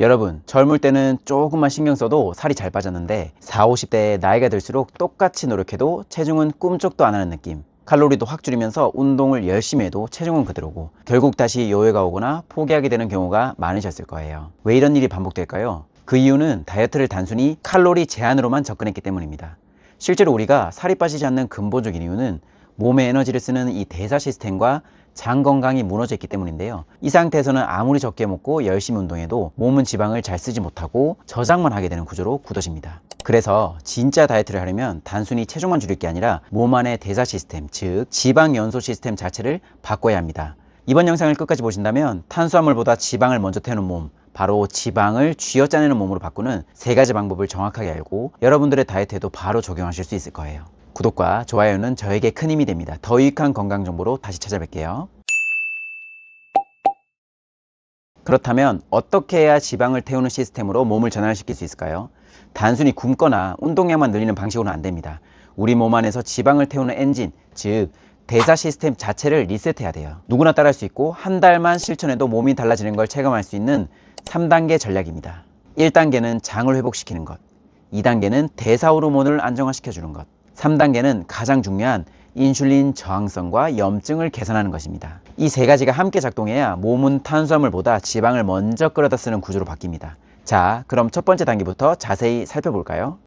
여러분, 젊을 때는 조금만 신경 써도 살이 잘 빠졌는데 40, 50대 나이가 들수록 똑같이 노력해도 체중은 꿈쩍도 안 하는 느낌. 칼로리도 확 줄이면서 운동을 열심히 해도 체중은 그대로고 결국 다시 요요가 오거나 포기하게 되는 경우가 많으셨을 거예요. 왜 이런 일이 반복될까요? 그 이유는 다이어트를 단순히 칼로리 제한으로만 접근했기 때문입니다. 실제로 우리가 살이 빠지지 않는 근본적인 이유는 몸의 에너지를 쓰는 이 대사 시스템과 장 건강이 무너져 있기 때문인데요. 이 상태에서는 아무리 적게 먹고 열심히 운동해도 몸은 지방을 잘 쓰지 못하고 저장만 하게 되는 구조로 굳어집니다. 그래서 진짜 다이어트를 하려면 단순히 체중만 줄일 게 아니라 몸 안의 대사 시스템, 즉 지방 연소 시스템 자체를 바꿔야 합니다. 이번 영상을 끝까지 보신다면 탄수화물보다 지방을 먼저 태우는 몸, 바로 지방을 쥐어짜내는 몸으로 바꾸는 3가지 방법을 정확하게 알고 여러분들의 다이어트에도 바로 적용하실 수 있을 거예요. 구독과 좋아요는 저에게 큰 힘이 됩니다. 더 유익한 건강 정보로 다시 찾아뵐게요. 그렇다면 어떻게 해야 지방을 태우는 시스템으로 몸을 전환시킬 수 있을까요? 단순히 굶거나 운동량만 늘리는 방식으로는 안 됩니다. 우리 몸 안에서 지방을 태우는 엔진, 즉 대사 시스템 자체를 리셋해야 돼요. 누구나 따라할 수 있고 한 달만 실천해도 몸이 달라지는 걸 체감할 수 있는 3단계 전략입니다. 1단계는 장을 회복시키는 것, 2단계는 대사 호르몬을 안정화시켜주는 것, 3단계는 가장 중요한 인슐린 저항성과 염증을 개선하는 것입니다. 이 3가지가 함께 작동해야 몸은 탄수화물보다 지방을 먼저 끌어다 쓰는 구조로 바뀝니다. 자, 그럼 첫 번째 단계부터 자세히 살펴볼까요?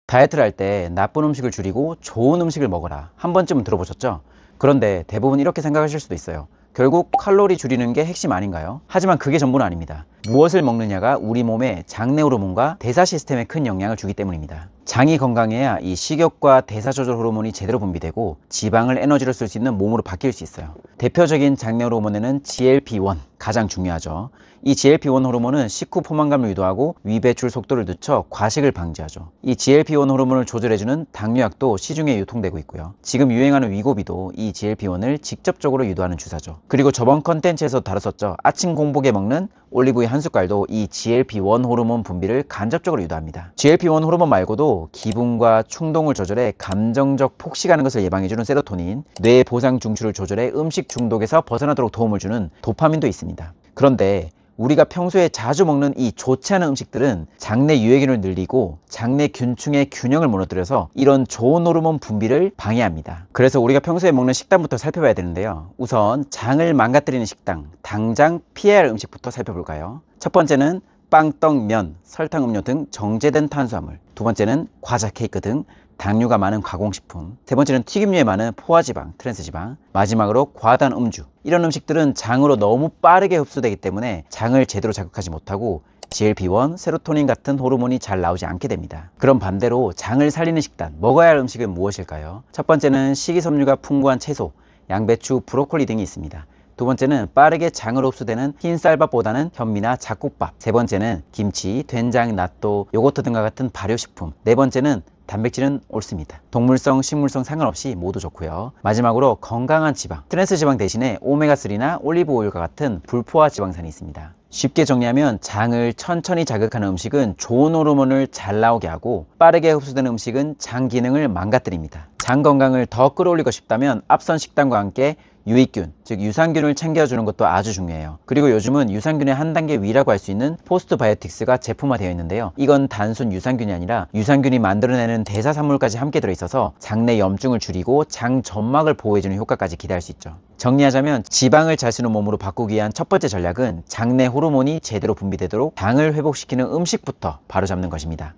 다이어트를 할 때 나쁜 음식을 줄이고 좋은 음식을 먹어라. 한 번쯤은 들어보셨죠? 그런데 대부분 이렇게 생각하실 수도 있어요. 결국 칼로리 줄이는 게 핵심 아닌가요? 하지만 그게 전부는 아닙니다. 무엇을 먹느냐가 우리 몸의 장내 호르몬과 대사 시스템에 큰 영향을 주기 때문입니다. 장이 건강해야 이 식욕과 대사 조절 호르몬이 제대로 분비되고 지방을 에너지로 쓸 수 있는 몸으로 바뀔 수 있어요. 대표적인 장내 호르몬에는 GLP-1, 가장 중요하죠. 이 GLP-1 호르몬은 식후 포만감을 유도하고 위 배출 속도를 늦춰 과식을 방지하죠. 이 GLP-1 호르몬을 조절해주는 당뇨약도 시중에 유통되고 있고요. 지금 유행하는 위고비도 이 GLP-1을 직접적으로 유도하는 주사죠. 그리고 저번 컨텐츠에서 다뤘었죠. 아침 공복에 먹는 올리브유 한 숟갈도 이 GLP-1 호르몬 분비를 간접적으로 유도합니다. GLP-1 호르몬 말고도 기분과 충동을 조절해 감정적 폭식하는 것을 예방해주는 세로토닌, 뇌 보상 중추를 조절해 음식 중독에서 벗어나도록 도움을 주는 도파민도 있습니다. 그런데 우리가 평소에 자주 먹는 이 좋지 않은 음식들은 장내 유해균을 늘리고 장내 균층의 균형을 무너뜨려서 이런 좋은 호르몬 분비를 방해합니다. 그래서 우리가 평소에 먹는 식단부터 살펴봐야 되는데요. 우선 장을 망가뜨리는 식당, 당장 피해야 할 음식부터 살펴볼까요? 첫 번째는 빵, 떡, 면, 설탕, 음료 등 정제된 탄수화물. 두 번째는 과자, 케이크 등 당류가 많은 가공식품. 세 번째는 튀김류에 많은 포화지방, 트랜스지방. 마지막으로 과다한 음주. 이런 음식들은 장으로 너무 빠르게 흡수되기 때문에 장을 제대로 자극하지 못하고 GLP-1, 세로토닌 같은 호르몬이 잘 나오지 않게 됩니다. 그럼 반대로 장을 살리는 식단, 먹어야 할 음식은 무엇일까요? 첫 번째는 식이섬유가 풍부한 채소, 양배추, 브로콜리 등이 있습니다. 두 번째는 빠르게 장으로 흡수되는 흰 쌀밥보다는 현미나 잡곡밥. 세 번째는 김치, 된장, 낫또, 요거트 등과 같은 발효식품. 네 번째는 단백질은 옳습니다. 동물성, 식물성 상관없이 모두 좋고요. 마지막으로 건강한 지방, 트랜스 지방 대신에 오메가3나 올리브 오일과 같은 불포화 지방산이 있습니다. 쉽게 정리하면 장을 천천히 자극하는 음식은 좋은 호르몬을 잘 나오게 하고 빠르게 흡수되는 음식은 장 기능을 망가뜨립니다. 장 건강을 더 끌어올리고 싶다면 앞선 식단과 함께 유익균, 즉 유산균을 챙겨주는 것도 아주 중요해요. 그리고 요즘은 유산균의 한 단계 위라고 할 수 있는 포스트바이오틱스가 제품화되어 있는데요. 이건 단순 유산균이 아니라 유산균이 만들어내는 대사산물까지 함께 들어있어서 장내 염증을 줄이고 장 점막을 보호해주는 효과까지 기대할 수 있죠. 정리하자면 지방을 잘 쓰는 몸으로 바꾸기 위한 첫 번째 전략은 장내 호르몬이 제대로 분비되도록 장을 회복시키는 음식부터 바로잡는 것입니다.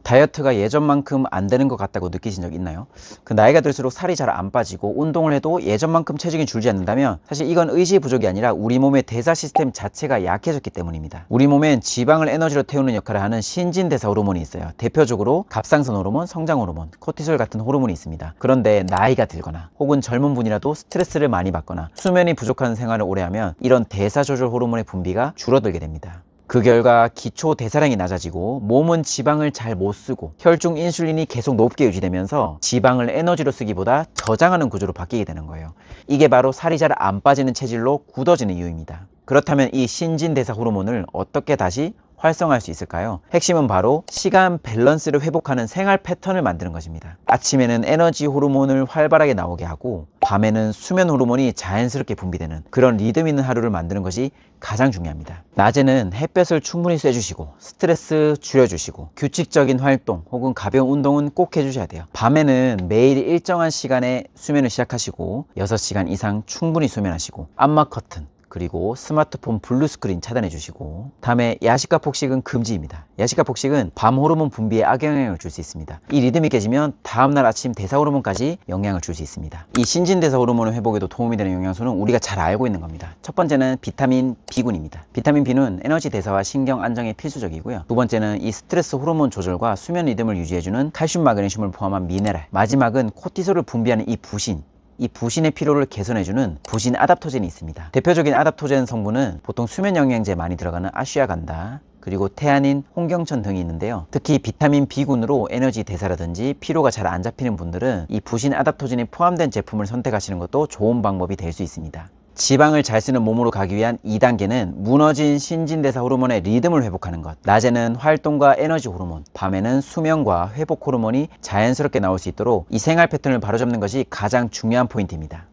다이어트가 예전만큼 안 되는 것 같다고 느끼신 적 있나요? 그 나이가 들수록 살이 잘 안 빠지고 운동을 해도 예전만큼 체중이 줄지 않는다면 사실 이건 의지 부족이 아니라 우리 몸의 대사 시스템 자체가 약해졌기 때문입니다. 우리 몸엔 지방을 에너지로 태우는 역할을 하는 신진대사 호르몬이 있어요. 대표적으로 갑상선 호르몬, 성장 호르몬, 코티솔 같은 호르몬이 있습니다. 그런데 나이가 들거나 혹은 젊은 분이라도 스트레스를 많이 받거나 수면이 부족한 생활을 오래 하면 이런 대사 조절 호르몬의 분비가 줄어들게 됩니다. 그 결과 기초 대사량이 낮아지고 몸은 지방을 잘 못 쓰고 혈중 인슐린이 계속 높게 유지되면서 지방을 에너지로 쓰기보다 저장하는 구조로 바뀌게 되는 거예요. 이게 바로 살이 잘 안 빠지는 체질로 굳어지는 이유입니다. 그렇다면 이 신진대사 호르몬을 어떻게 다시 활성화할 수 있을까요? 핵심은 바로 시간 밸런스를 회복하는 생활 패턴을 만드는 것입니다. 아침에는 에너지 호르몬을 활발하게 나오게 하고 밤에는 수면 호르몬이 자연스럽게 분비되는 그런 리듬 있는 하루를 만드는 것이 가장 중요합니다. 낮에는 햇볕을 충분히 쐬주시고 스트레스 줄여주시고 규칙적인 활동 혹은 가벼운 운동은 꼭 해주셔야 돼요. 밤에는 매일 일정한 시간에 수면을 시작하시고 6시간 이상 충분히 수면하시고 암막 커튼 그리고 스마트폰 블루스크린 차단해 주시고, 다음에 야식과 폭식은 금지입니다. 야식과 폭식은 밤 호르몬 분비에 악영향을 줄 수 있습니다. 이 리듬이 깨지면 다음날 아침 대사 호르몬까지 영향을 줄 수 있습니다. 이 신진대사 호르몬 회복에도 도움이 되는 영양소는 우리가 잘 알고 있는 겁니다. 첫 번째는 비타민 B군입니다. 비타민 B는 에너지 대사와 신경 안정에 필수적이고요. 두 번째는 이 스트레스 호르몬 조절과 수면 리듬을 유지해주는 칼슘, 마그네슘을 포함한 미네랄. 마지막은 코티솔을 분비하는 이 부신. 이 부신의 피로를 개선해주는 부신 아답토젠이 있습니다. 대표적인 아답토젠 성분은 보통 수면 영양제에 많이 들어가는 아슈아간다, 그리고 태아닌, 홍경천 등이 있는데요. 특히 비타민 B군으로 에너지 대사라든지 피로가 잘 안 잡히는 분들은 이 부신 아답토젠이 포함된 제품을 선택하시는 것도 좋은 방법이 될 수 있습니다. 지방을 잘 쓰는 몸으로 가기 위한 2단계는 무너진 신진대사 호르몬의 리듬을 회복하는 것. 낮에는 활동과 에너지 호르몬, 밤에는 수면과 회복 호르몬이 자연스럽게 나올 수 있도록 이 생활 패턴을 바로잡는 것이 가장 중요한 포인트입니다.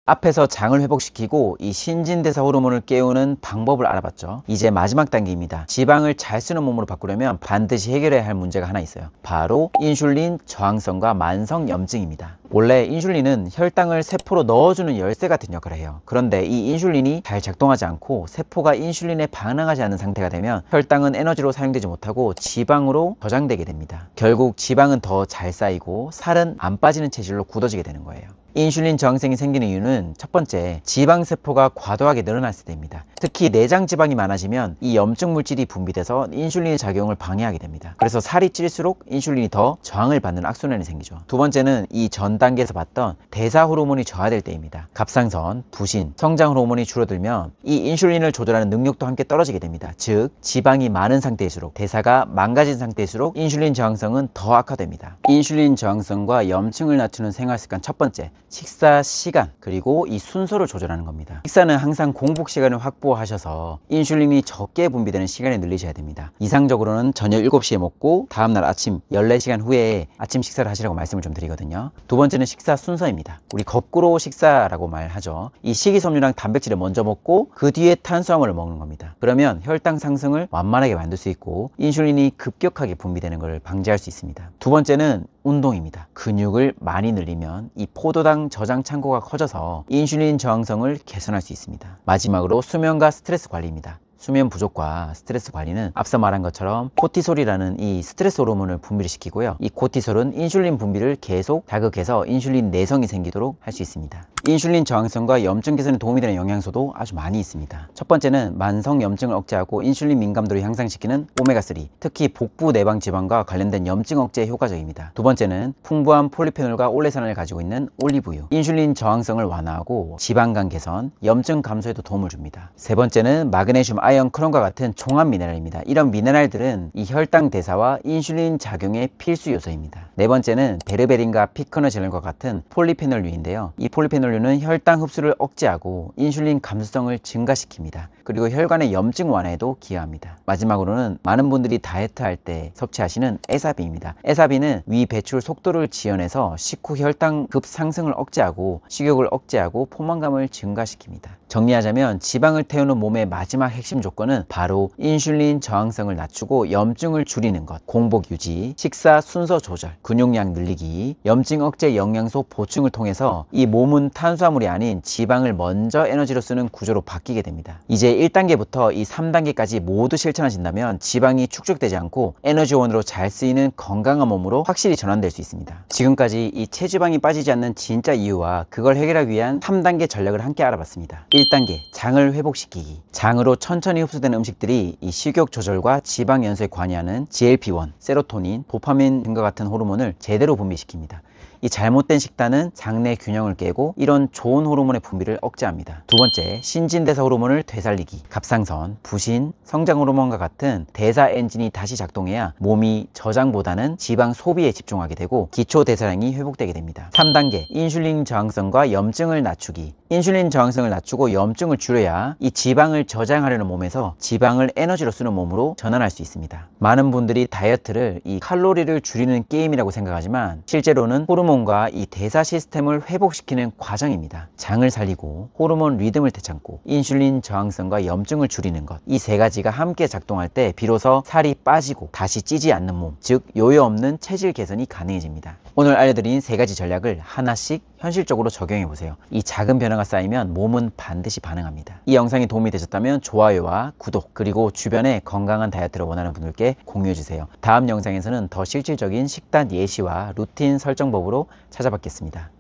앞에서 장을 회복시키고 이 신진대사 호르몬을 깨우는 방법을 알아봤죠. 이제 마지막 단계입니다. 지방을 잘 쓰는 몸으로 바꾸려면 반드시 해결해야 할 문제가 하나 있어요. 바로 인슐린 저항성과 만성 염증입니다. 원래 인슐린은 혈당을 세포로 넣어주는 열쇠 같은 역할을 해요. 그런데 이 인슐린이 잘 작동하지 않고 세포가 인슐린에 반응하지 않는 상태가 되면 혈당은 에너지로 사용되지 못하고 지방으로 저장되게 됩니다. 결국 지방은 더 잘 쌓이고 살은 안 빠지는 체질로 굳어지게 되는 거예요. 인슐린 저항성이 생기는 이유는 첫 번째, 지방세포가 과도하게 늘어났을 때입니다. 특히 내장 지방이 많아지면 이 염증 물질이 분비돼서 인슐린의 작용을 방해하게 됩니다. 그래서 살이 찔수록 인슐린이 더 저항을 받는 악순환이 생기죠. 두 번째는 이 전 단계에서 봤던 대사 호르몬이 저하될 때입니다. 갑상선, 부신, 성장 호르몬이 줄어들면 이 인슐린을 조절하는 능력도 함께 떨어지게 됩니다. 즉, 지방이 많은 상태일수록, 대사가 망가진 상태일수록 인슐린 저항성은 더 악화됩니다. 인슐린 저항성과 염증을 낮추는 생활습관 첫 번째, 식사 시간 그리고 이 순서를 조절하는 겁니다. 식사는 항상 공복 시간을 확보하셔서 인슐린이 적게 분비되는 시간에 늘리셔야 됩니다. 이상적으로는 저녁 7시에 먹고 다음날 아침 14시간 후에 아침 식사를 하시라고 말씀을 좀 드리거든요. 두 번째는 식사 순서입니다. 우리 거꾸로 식사라고 말하죠. 이 식이섬유랑 단백질을 먼저 먹고 그 뒤에 탄수화물을 먹는 겁니다. 그러면 혈당 상승을 완만하게 만들 수 있고 인슐린이 급격하게 분비되는 것을 방지할 수 있습니다. 두 번째는 운동입니다. 근육을 많이 늘리면 이 포도당 저장 창고가 커져서 인슐린 저항성을 개선할 수 있습니다. 마지막으로 수면과 스트레스 관리입니다. 수면 부족과 스트레스 관리는 앞서 말한 것처럼 코티솔이라는 이 스트레스 호르몬을 분비를 시키고요. 이 코티솔은 인슐린 분비를 계속 자극해서 인슐린 내성이 생기도록 할 수 있습니다. 인슐린 저항성과 염증 개선에 도움이 되는 영양소도 아주 많이 있습니다. 첫 번째는 만성 염증을 억제하고 인슐린 민감도를 향상시키는 오메가3, 특히 복부 내방 지방과 관련된 염증 억제에 효과적입니다. 두 번째는 풍부한 폴리페놀과 올레산을 가지고 있는 올리브유, 인슐린 저항성을 완화하고 지방간 개선, 염증 감소에도 도움을 줍니다. 세 번째는 마그네슘, 아연, 크롬과 같은 종합 미네랄입니다. 이런 미네랄들은 이 혈당 대사와 인슐린 작용의 필수 요소입니다. 네 번째는 베르베린과 피크너제놀과 같은 폴리페놀류인데요. 이 폴리페놀류는 혈당 흡수를 억제하고 인슐린 감수성을 증가시킵니다. 그리고 혈관의 염증 완화에도 기여합니다. 마지막으로는 많은 분들이 다이어트할 때 섭취하시는 에사비입니다. 에사비는 위 배출 속도를 지연해서 식후 혈당 급상승을 억제하고 식욕을 억제하고 포만감을 증가시킵니다. 정리하자면 지방을 태우는 몸의 마지막 핵심 조건은 바로 인슐린 저항성을 낮추고 염증을 줄이는 것, 공복 유지, 식사 순서 조절, 근육량 늘리기, 염증 억제 영양소 보충을 통해서 이 몸은 탄수화물이 아닌 지방을 먼저 에너지로 쓰는 구조로 바뀌게 됩니다. 이제 1단계부터 이 3단계까지 모두 실천하신다면 지방이 축적되지 않고 에너지원으로 잘 쓰이는 건강한 몸으로 확실히 전환될 수 있습니다. 지금까지 이 체지방이 빠지지 않는 진짜 이유와 그걸 해결하기 위한 3단계 전략을 함께 알아봤습니다. 1단계, 장을 회복시키기. 장으로 천천히 흡수되는 음식들이 이 식욕 조절과 지방 연소에 관여하는 GLP-1, 세로토닌, 도파민 등과 같은 호르몬을 제대로 분비시킵니다. 이 잘못된 식단은 장내 균형을 깨고 이런 좋은 호르몬의 분비를 억제합니다. 두 번째, 신진대사 호르몬을 되살리기. 갑상선, 부신, 성장 호르몬과 같은 대사 엔진이 다시 작동해야 몸이 저장보다는 지방 소비에 집중하게 되고 기초 대사량이 회복되게 됩니다. 3단계, 인슐린 저항성과 염증을 낮추기. 인슐린 저항성을 낮추고 염증을 줄여야 이 지방을 저장하려는 몸에서 지방을 에너지로 쓰는 몸으로 전환할 수 있습니다. 많은 분들이 다이어트를 이 칼로리를 줄이는 게임이라고 생각하지만 실제로는 호르몬과 이 대사 시스템을 회복시키는 과정입니다. 장을 살리고 호르몬 리듬을 되찾고 인슐린 저항성과 염증을 줄이는 것, 이 세 가지가 함께 작동할 때 비로소 살이 빠지고 다시 찌지 않는 몸, 즉 요요 없는 체질 개선이 가능해집니다. 오늘 알려드린 세 가지 전략을 하나씩 현실적으로 적용해 보세요. 이 작은 변화가 쌓이면 몸은 반드시 반응합니다. 이 영상이 도움이 되셨다면 좋아요와 구독, 그리고 주변에 건강한 다이어트를 원하는 분들께 공유해 주세요. 다음 영상에서는 더 실질적인 식단 예시와 루틴 설정법으로 찾아뵙겠습니다.